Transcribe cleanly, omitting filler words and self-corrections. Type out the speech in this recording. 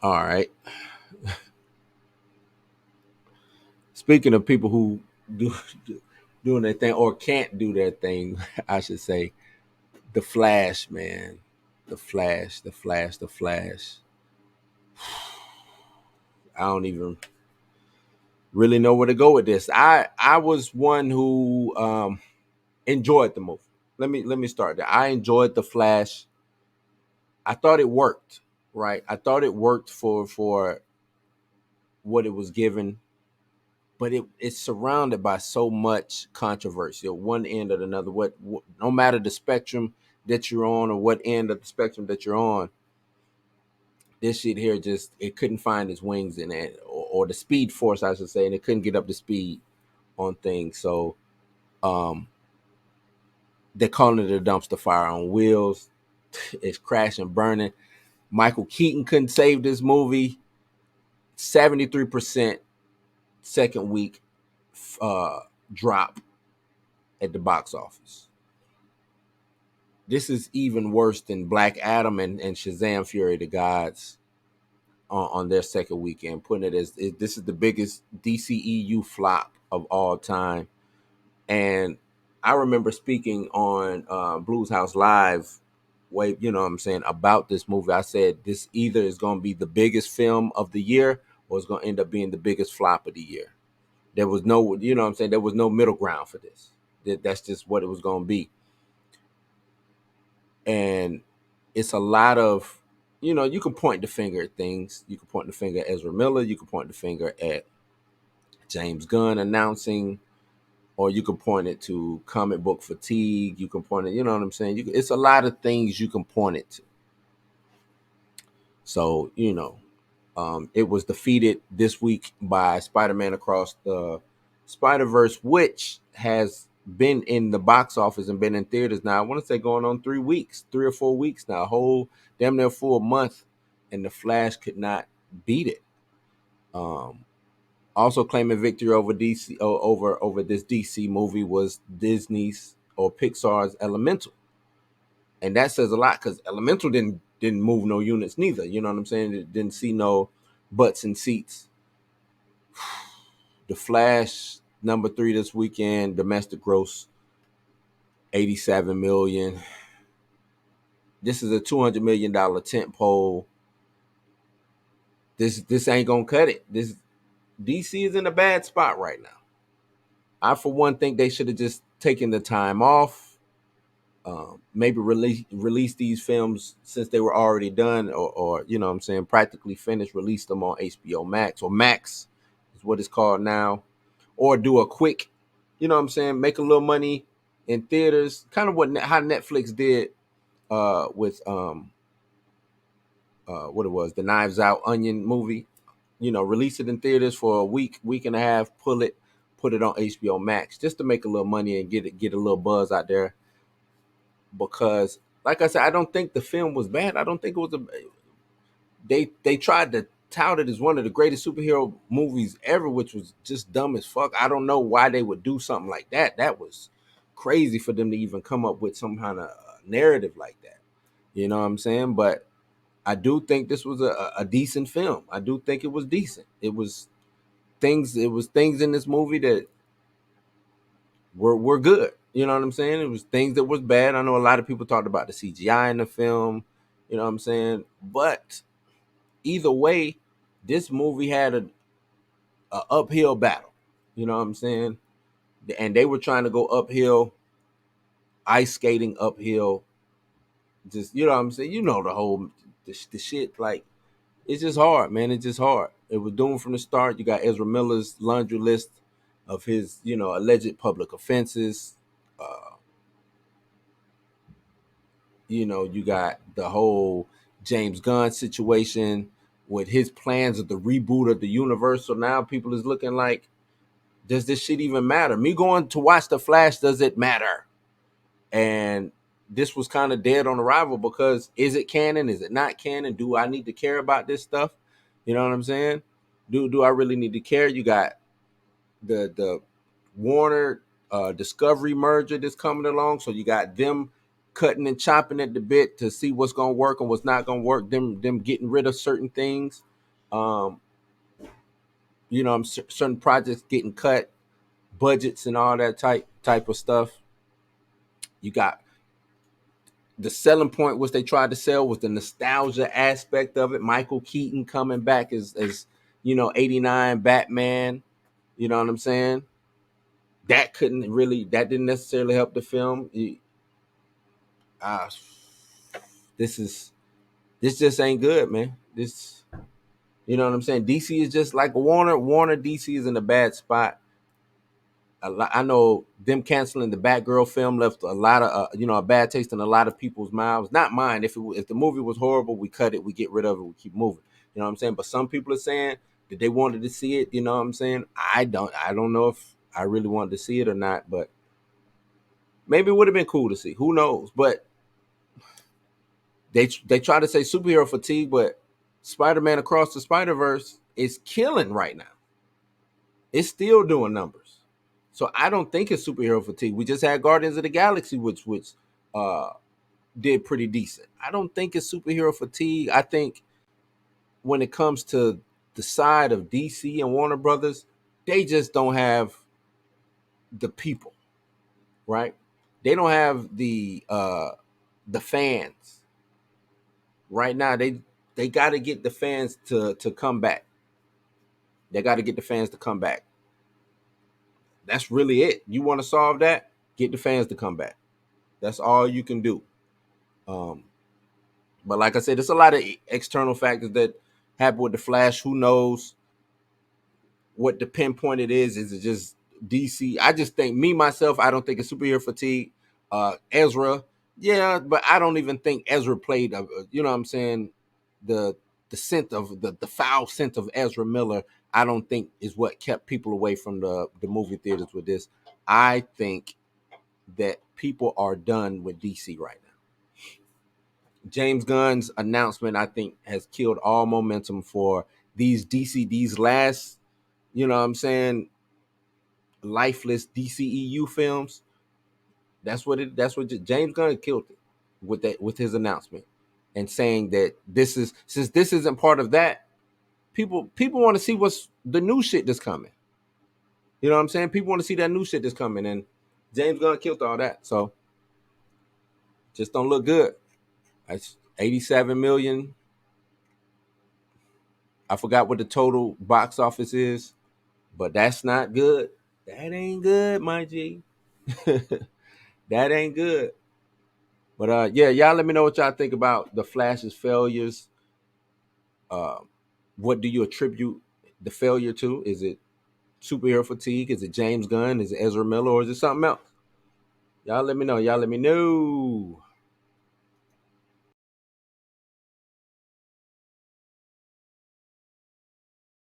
All right. Speaking of people who do doing their thing or can't do their thing, I should say, the Flash, man, the Flash, the Flash, the Flash. I don't even really know where to go with this. I was one who enjoyed the movie. Let me start there. I enjoyed the Flash. I thought it worked, right? I thought it worked for what it was given, but it's surrounded by so much controversy at one end or another. What no matter the spectrum that you're on or what end of the spectrum that you're on, this shit here just it couldn't find its wings in it, or the speed force, I should say, and it couldn't get up to speed on things. So um they're calling it a dumpster fire on wheels. It's crashing, burning. Michael Keaton couldn't save this movie. 73% second week uh drop at the box office. This is even worse than Black Adam and Shazam Fury of the Gods on their second weekend, putting it as this is the biggest DCEU flop of all time. And I remember speaking on Blues House Live, way you know what I'm saying, about this movie. I said this either is going to be the biggest film of the year or it's going to end up being the biggest flop of the year. There was no, you know what I'm saying, there was no middle ground for this. That's just what it was going to be. And it's a lot of, you can point the finger at things. You can point the finger at Ezra Miller. You can point the finger at James Gunn announcing, or you can point it to comic book fatigue. You can point it, you know what I'm saying? It's a lot of things you can point it to. So, it was defeated this week by Spider-Man Across the Spider-Verse, which has been in the box office and been in theaters now. I want to say going on 3 weeks, 3 or 4 weeks now, a whole damn near full month, and the Flash could not beat it. Um, Also claiming victory over DC over this DC movie was Disney's or Pixar's Elemental, and that says a lot because Elemental didn't move no units neither. You know what I'm saying? It didn't see no butts and seats. The Flash number three this weekend, domestic gross 87 million. This is a $200 million tent pole. This ain't gonna cut it. This DC is in a bad spot right now. I for one think they should have just taken the time off. Maybe release these films since they were already done, or you know what I'm saying, practically finished. Release them on HBO Max, or Max is what it's called now, or do a quick, you know what I'm saying, make a little money in theaters, kind of how Netflix did with what it was, the Knives Out Onion movie. Release it in theaters for a week and a half, pull it, put it on HBO Max just to make a little money and get a little buzz out there. Because, like I said, I don't think the film was bad. I don't think it was a. They tried to tout it as one of the greatest superhero movies ever, which was just dumb as fuck. I don't know why they would do something like that. That was crazy for them to even come up with some kind of narrative like that. You know what I'm saying? But I do think this was a decent film. I do think it was decent. It was things in this movie that were good. You know what I'm saying? It was things that was bad. I know a lot of people talked about the CGI in the film. You know what I'm saying? But either way, this movie had a uphill battle. You know what I'm saying? And they were trying to go uphill, ice skating uphill. Just, you know what I'm saying? The whole the shit, like, it's just hard, man. It's just hard. It was doomed from the start. You got Ezra Miller's laundry list of his, alleged public offenses. Uh, you got the whole James Gunn situation with his plans of the reboot of the universe. So now people is looking like, does this shit even matter? Me going to watch The Flash, does it matter? And this was kind of dead on arrival because is it canon? Is it not canon? Do I need to care about this stuff? You know what I'm saying? Do I really need to care? You got the Warner Discovery merger that's coming along, so you got them cutting and chopping at the bit to see what's gonna work and what's not gonna work. Them getting rid of certain things. Um, certain projects getting cut, budgets and all that type of stuff. You got the selling point, which they tried to sell, was the nostalgia aspect of it. Michael Keaton coming back as '89 Batman. You know what I'm saying? That didn't necessarily help the film. Uh, this just ain't good, man. This, you know what I'm saying? DC is just like Warner. DC is in a bad spot. I know them canceling the Batgirl film left a lot of a bad taste in a lot of people's mouths. Not mine. If the movie was horrible, we cut it, we get rid of it, we keep moving. You know what I'm saying? But some people are saying that they wanted to see it. You know what I'm saying? I don't know if I really wanted to see it or not, but maybe it would have been cool to see. Who knows? But they try to say superhero fatigue, but Spider-Man Across the Spider-Verse is killing right now. It's still doing numbers. So I don't think it's superhero fatigue. We just had Guardians of the Galaxy, which uh, did pretty decent. I don't think it's superhero fatigue. I think when it comes to the side of DC and Warner Brothers, they just don't have the people, right? They don't have the fans right now. They got to get the fans to come back. They got to get the fans to come back. That's really it. You want to solve that? Get the fans to come back. That's all you can do. Um, but like I said, there's a lot of external factors that happen with the Flash. Who knows what the pinpoint it is? Is it just DC? I just think me myself, I don't think it's superhero fatigue. Ezra, yeah, but I don't even think Ezra played. You know what I'm saying? The scent of the foul scent of Ezra Miller, I don't think is what kept people away from the movie theaters with this. I think that people are done with DC right now. James Gunn's announcement, I think, has killed all momentum for these last, you know what I'm saying, lifeless DCEU films. That's what James Gunn killed it with his announcement and saying that since this isn't part of that, people want to see what's the new shit that's coming. You know what I'm saying? People want to see that new shit that's coming, and James Gunn killed all that. So just don't look good. That's 87 million. I forgot what the total box office is, but that's not good. That ain't good, my G. That ain't good. But yeah, y'all let me know what y'all think about the Flash's failures. Uh, what do you attribute the failure to? Is it superhero fatigue? Is it James Gunn? Is it Ezra Miller? Or is it something else? Y'all let me know. Y'all let me know.